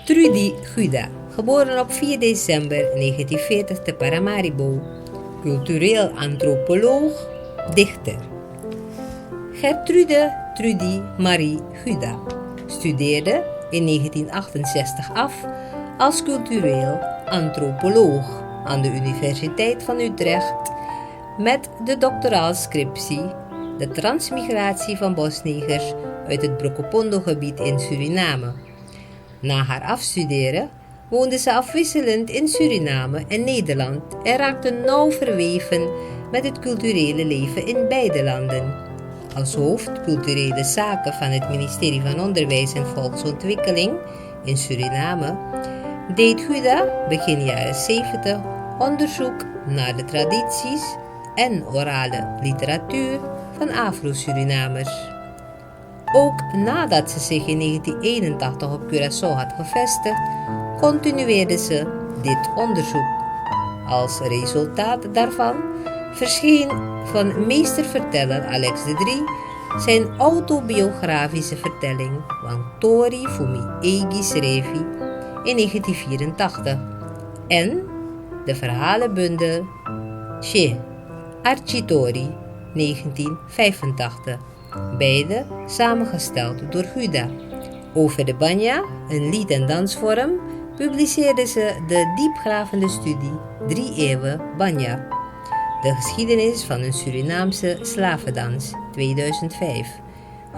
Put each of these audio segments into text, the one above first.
Trudy Guda, geboren op 4 december 1940 te Paramaribo, cultureel antropoloog, dichter. Gertrude Trudy Marie Guda studeerde in 1968 af als cultureel antropoloog aan de Universiteit van Utrecht met de doctoraalscriptie de transmigratie van bosnegers uit het Brokopondo-gebied in Suriname. Na haar afstuderen woonde ze afwisselend in Suriname en Nederland en raakte nauw verweven met het culturele leven in beide landen. Als hoofd culturele zaken van het ministerie van Onderwijs en Volksontwikkeling in Suriname deed Guda begin jaren 70 onderzoek naar de tradities en orale literatuur van Afro-Surinamers. Ook nadat ze zich in 1981 op Curaçao had gevestigd, continueerde ze dit onderzoek. Als resultaat daarvan verscheen van meesterverteller Alex de Drie zijn autobiografische vertelling Wantori Fumi Egi Srevi in 1984 en de verhalenbundel Che Architori 1985, beide samengesteld door Guda. Over de Banja, een lied- en dansvorm, publiceerde ze de diepgravende studie 3 eeuwen Banja. De geschiedenis van een Surinaamse slavendans 2005.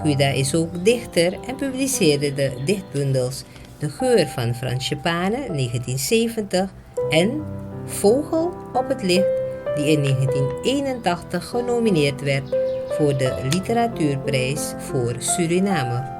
Guda is ook dichter en publiceerde de dichtbundels De geur van Frangipane 1970 en Vogel op het licht, die in 1981 genomineerd werd voor de Literatuurprijs voor Suriname.